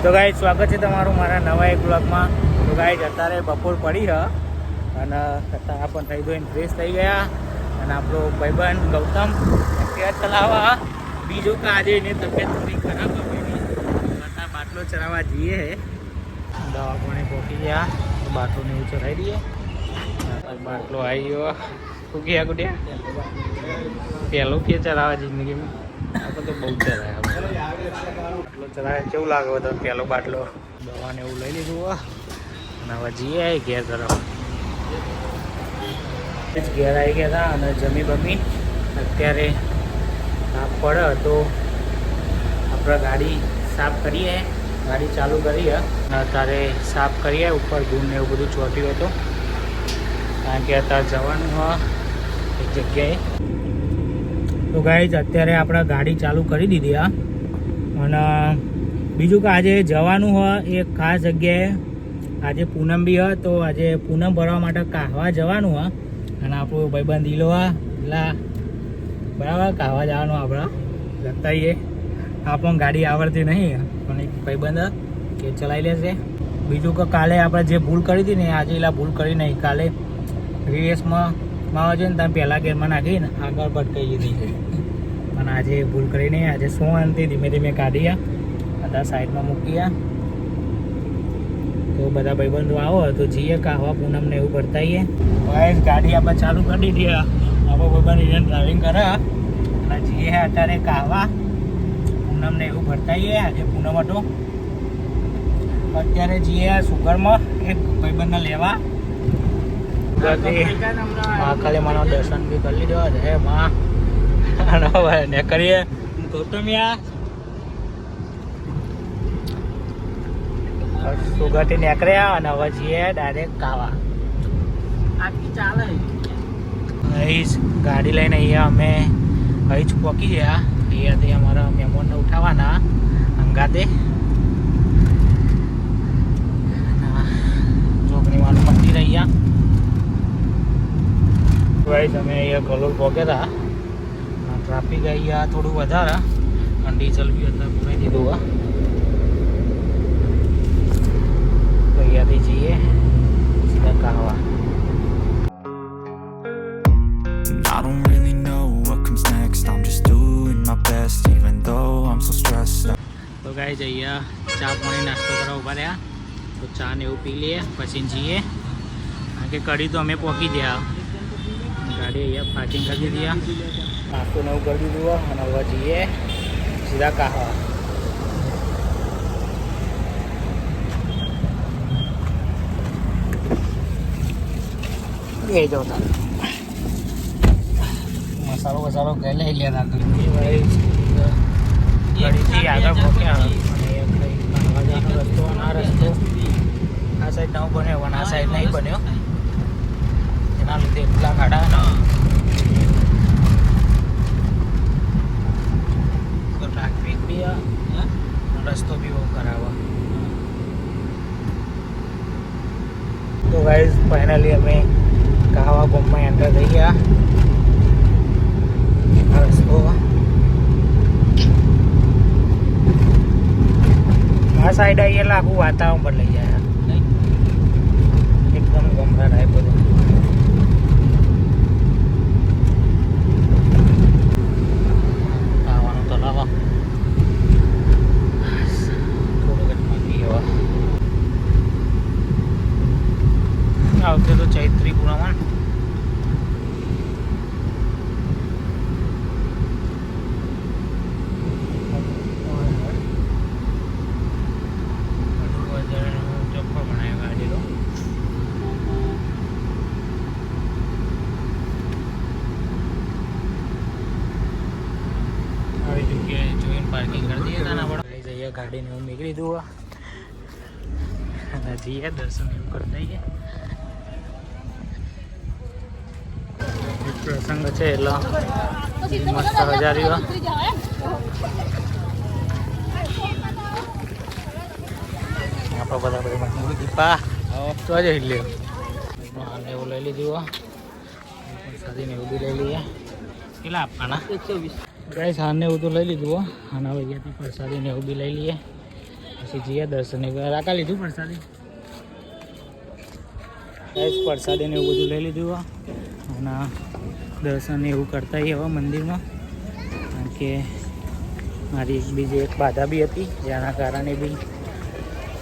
તો ગાઈસ સ્વાગત છે તમારું મારા નવા એક બ્લોગમાં. તો ગાઈસ અત્યારે બપોર પડી છે અને અત્યારે પણ થઈ ધોઈને ફ્રેશ થઈ ગયા અને આપણો ભાઈબંધ ગૌતમ અત્યારે ચલાવવા. બીજું કે આજે એની તબિયત થોડી ખરાબ હતી અત્યારે બાટલો ચલાવવા જઈએ છે. દવા પાણી પહોંચી ગયા તો બાટલોને એવું ચલાવી દઈએ. બાટલો આવી ગયો. શું ગયા ગુડિયા પહેલું કે ચલાવવા જિંદગીમાં આપણે તો બહુ ચલાવ્યા બાટલો ચલાવે કેવું લાગે તો પહેલો બાટલો. દવાને એવું લઈ લીધું અને હવે જઈએ ઘેર તરફ. ઘેર આવી ગયા હતા અને જમી બમી અત્યારે સાફ પડે તો આપણે ગાડી સાફ કરીએ. ગાડી ચાલુ કરીએ અને અત્યારે સાફ કરીએ. ઉપર ધૂળ ને એવું બધું ચોટ્યું હતું કારણ કે અત્યારે જવાનું એક જગ્યાએ. તો ગાઈસ અત્યારે આપણે ગાડી ચાલુ કરી દીધી અને બીજું કે આજે જવાનું હોય એક ખાસ જગ્યાએ. આજે પૂનમ બી હોય તો આજે પૂનમ ભરવા માટે કાહવા જવાનું હોય અને આપણું ભાઈબંધ ઈલો એટલે બરાબર કાહવા જવાનું આપણે જતાઈએ. આપણને ગાડી આવડતી નહીં પણ એક ભાઈબંધ કે ચલાવી લેશે. બીજું કે કાલે આપણે જે ભૂલ કરી હતી ને આજે એલા ભૂલ કરી નહીં. કાલે રિવેસમાં માવા જોઈએ ને તમે પહેલાં ગેરમાં નાખીને આગળ ભટકાઈ દીધી પણ આજે ભૂલ કરી નહીં. આજે શાંતિ ધીમે ધીમે કાઢીએ બધા સાઈડમાં મૂકીએ. તો બધા ભાઈબંધો આવો તો જઈએ કાહવા પૂનમને એવું ભરતાઈએ. બસ ગાડી આપણે ચાલુ કરી દીધી. આપણો ભાઈબંધ એને ડ્રાઇવિંગ કરે અને જઈએ અત્યારે કાહવા પૂનમને એવું ભરતાઈએ. આજે પૂનમ હતો અત્યારે જઈએ સુગરમાં એક ભાઈબંધને લેવા. ખાલી માનો દર્શન બી કરી લીધો હે માં ને કરીએ ગૌતમિયા સુગરથી નીકળ્યા અને હવે જઈએ ડાયરેક્ટ કાવા. આખી ચાલે અહીં ગાડી લઈને અહીંયા અમે અહીં જ પહોંચી ગયા. અહીંયાથી અમારા મહેમાનને ઉઠાવવાના અંગાતે. ચોકડીવાનું મંદિર અહીંયા અમે અહીંયા કલોલ પહોંચ્યા હતા. ટ્રાફિક અહીંયા થોડું વધારે અને ડીઝલ બી અત્યારે પૂરાઈ દીધું. તો અહીંયાથી જઈએ સીધા kahwa. I don't really know what comes next. I'm just doing my best even though I'm so stressed out. તો ગાઈસ અહીંયા ચા પાણી નાસ્તો કરવા ઉભા રહ્યા તો ચા ને એવું પી લઈએ પછી જઈએ કારણ કે કઢી તો અમે પહોંચી ગયા. ગાડી અહીંયા પાર્કિંગ કરી દીધી. નાસ્તો ને એવું કરી દીધું અને હવે જઈએ સીધા કાહવા. એ જો મસાલો વસાલો કઈ લઈ લેતા ગાડીથી આગળ પહોંચ્યા. અને કાહવા જવાનો રસ્તો આ રસ્તો આ સાઈડ નવો બન્યો પણ આ સાઈડ નહીં બન્યો એના લીધે એટલા ગાડા ટ્રાફિક બી રસ્તો બી બહુ ખરાબ. તો ગાઈઝ ફાઇનલી અમે કાહવા ગામમાં એન્ટર થઈ ગયા. આ રસ્તો આ સાઈડ આવીએ એટલે આખું વાતાવરણ બદલાઈ જાય. એકદમ ગમરા ટાઈપ બધું. ખાવાનું તો લાવો આ વખતે તો ચૈત્રી પૂનમ ચોખ્ખો બનાવ્યો ગાડી તો. આવી જગ્યાએ જોઈને પાર્કિંગ કરી દઈએ હતા ને આપણે જઈએ ગાડીને એવું નીકળી દઉં અને જઈએ દર્શન એવું કરતા જઈએ. પ્રસંગ છે એટલે મસ્ત હજારીઓ. આપણા બધા ભાઈ દીપા તો જ લે એવું લઈ લીધું. સાદીને એવું બી લઈ લઈએ. કેટલા આપવાના 120 ગાઈસ. હારને એવું તો લઈ લીધું અને હવે અહીંયાથી પ્રસાદીને એવું બી લઈ લઈએ. પછી જઈએ દર્શને રાકા લીધું પ્રસાદી પ્રસાદી ને એવું બધું લઈ લીધું અને દર્શન એવું કરતા હવે મંદિરમાં કારણ કે મારી બીજી એક બાધા બી હતી જેના કારણે બી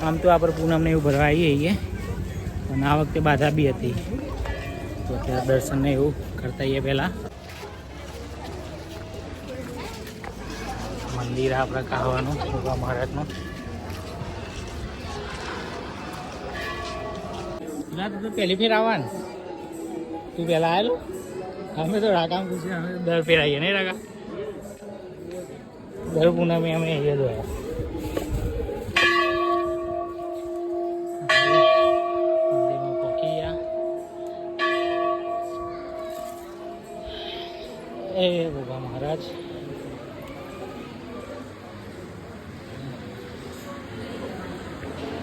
આમ તો આપણે પૂનમને એવું ભરવા આવીએ અને આ વખતે બાધા બી હતી તો ત્યાં દર્શનને એવું કરતા આવીએ પહેલાં મંદિર આપણે કહેવાનું ભગવાન મહારાજનું ના તું પહેલી ફેર આવવાનું તું પહેલાં આવેલું અમે તો રાકામ પૂછ્યું અમે દર ફેર આવીએ નહીં રાકા દર પૂનમે અમે અહીંયા જોયા મંદિરમાં પહોંચી ગયા એ ભગવાન મહારાજ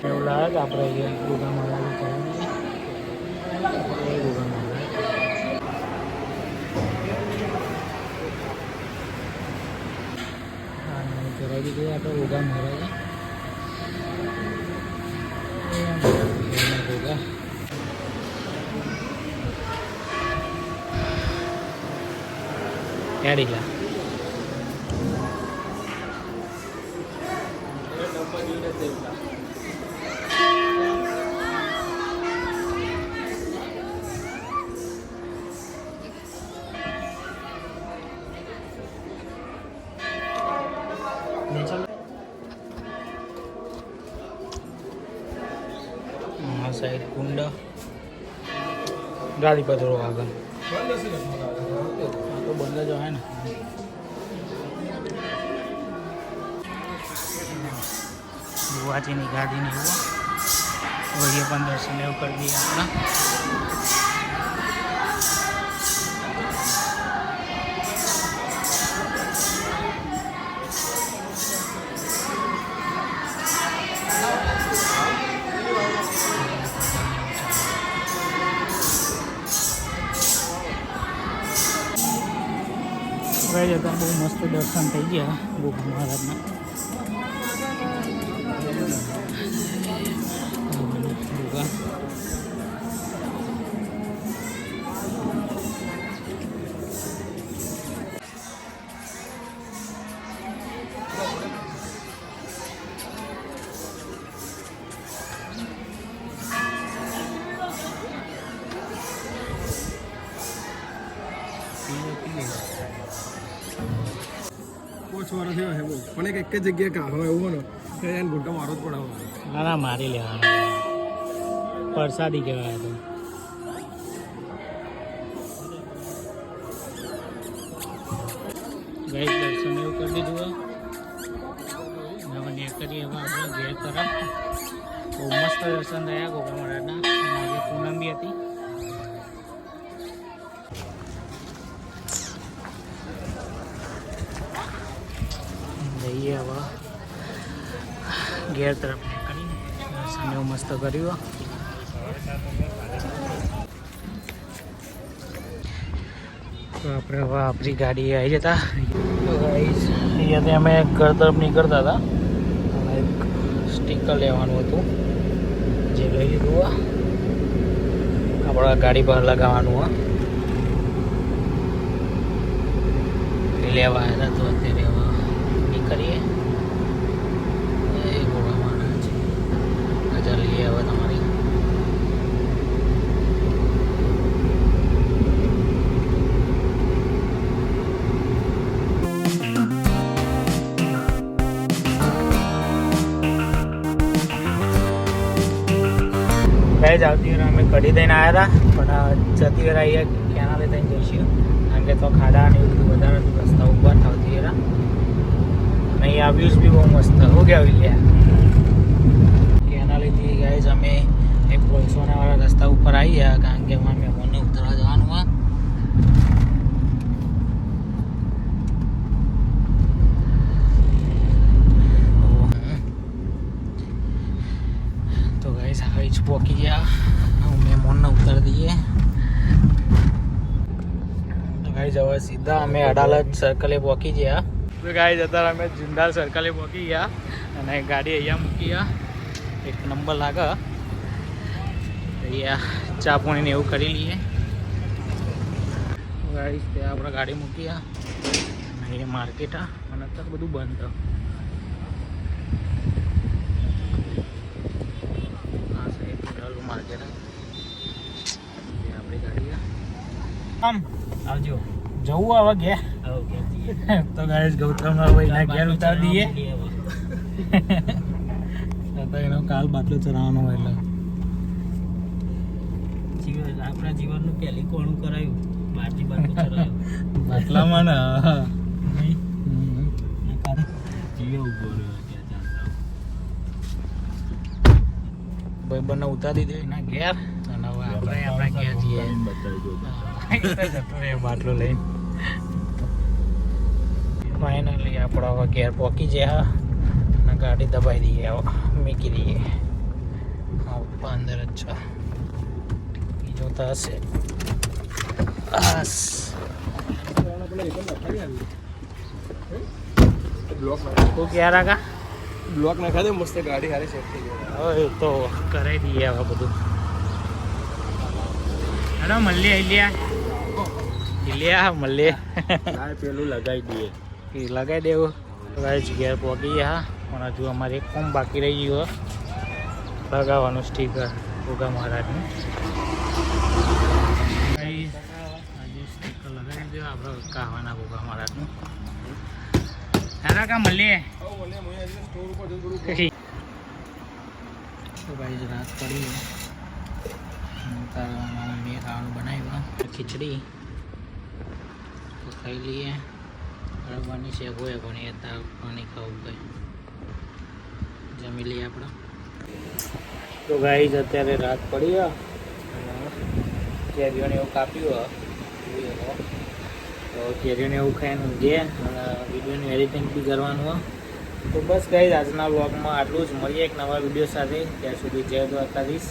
એવું લાગે આપણે અહીંયા ભગવાન મહારાજ કરાવીએ એ ભગવાન મહારાજ કરાવી દીધું આપણે ભોગા મહારાજે ભોગા એડીલા साइड कुंड गाड़ी पर थोड़ा आगे तो बंद जो है ना बुआजी ની ગાડી ને એવું વહીએ પણ દર્શન એવું કરી દઈએ આપણે ગઈ હતા બહુ મસ્ત દર્શન થઈ ગયા ભોગા મહારાજના ભોગા વર્ષ થયો છે બહુ પણ એક જ જગ્યાએ કાઢો એવું ને તો એને ગુટકા મારો જ પડે ના ના મારી લેવાનો પ્રસાદી કહેવાય તો ગઈ દર્શન એવું કરી દીધું હવે કરીએ હવે આપણે ઘેર તરફ બહુ મસ્ત દર્શન થયા ભોગા મહારાજના આજે પૂનમ બી હતી જઈએ હવે ઘેર તરફ કરી દર્શન એવું મસ્ત કર્યું તો આપણે હવે આપણી ગાડી આવી જતા અહીંયાથી અમે ઘર તરફ નીકળતા હતા અને એક સ્ટીકર લેવાનું હતું જે લઈ લીધું આપણા ગાડી પર લગાવવાનું લેવા આવ્યા તો અત્યારે હવે નીકળીએ એ ભોગા મહારાજ મજા લઈએ હવે તમારી જ આવતી વાર અમે કઢી દઈને આવ્યા હતા પણ જતી વાર અહીંયા કેનાલે થઈને જઈશું કારણ કે તો ખાડા ને એવું બધું વધારે હતું રસ્તા ઉપર આવતી વાર અને અહીંયા વ્યૂઝ બી બહુ મસ્ત હું કેવું લ્યા કેનાલેથી ગાઈઝ અમે એક પોલસોનાવાળા રસ્તા ઉપર આવી ગયા કારણ કે એમાં મહેમાનને ઉતરવા જવાનું હોય पहुँची गया मेहमान उतर दिए तो भाई जब सीधा हमें अडालत सर्कल पहुँची गया તો ગાઈઝ અત્યારે અમે જુંડાલ સર્કલે પહોંચી ગયા અને ગાડી અહીંયા મૂકી ગયા. એક નંબર લાગે. અહીંયા ચા પાણીને એવું કરી લઈએ. ગાઈઝ ત્યાં આપણે ગાડી મૂકી ગયા અને એ માર્કેટ અને અત્યારે બધું બંધ. આ સાઈડ માર્કેટ આપણી ગાડી આમ આવજો જવું હવે ગયા તો ગાઈસ ગૌતમના ભાઈના ઘેર ઉતારી દઈએ તો એનો કાલ બાટલો ચલાવવાનો હોય એટલે આપણા જીવનનું પહેલી કોણું કરાયું બાટલી બાટલું ચલાવ્યું બાટલામાં ને જીવે ઉભો રહ્યો ત્યાં ભાઈ બંને ઉતારી દે એના ઘેર અને હવે આપણે આપણા ઘેર જઈએ બાટલો લઈને ફાઇનલી આપણે હવે ઘેર પહોંચી જાય અને ગાડી દબાઈ દઈએ હવે મૂકી દઈએ અંદર જ છે બીજો તો હશે બસ તું ક્યાં રાખા બ્લોક નાખા દે મસ્ત ગાડી હારી સેટ થઈ ગઈ હવે તો કરાવી દઈએ હવે બધું હેલો મળીએ ઇલિયા મળીએ પેલું લગાવી દઈએ એ લગાવી દેવું ગાઈસ ઘેર પહોંચી ગયા પણ હજુ અમારે એક કોમ બાકી રહી ગયું લગાવવાનું સ્ટીકર ભોગા મહારાજનું ગાઈસ હજુ સ્ટીકર લગાવી દો આપણે કાવાના ભોગા મહારાજનું હેરા કા મળીએ તો ગાઈસ રાત પડી તારા મમ્મીએ ખાવાનું બનાવ્યું ખીચડી તો ખાઈ લઈએ બની છે હોય પણ એ તાર પાણી ખાવું કંઈ જમી લઈએ આપણે તો ગાઈસ અત્યારે રાત પડી કેરીઓને એવું કાપ્યું તો કેરીઓને એવું ખાઈને ઊંઘીએ અને વિડીયોનું એડિટિંગ બી કરવાનું તો બસ ગાઈસ આજના વ્લોગમાં આટલું જ. મળીએ એક નવા વિડીયો સાથે. ત્યાં સુધી જય દ્વારકાધીશ.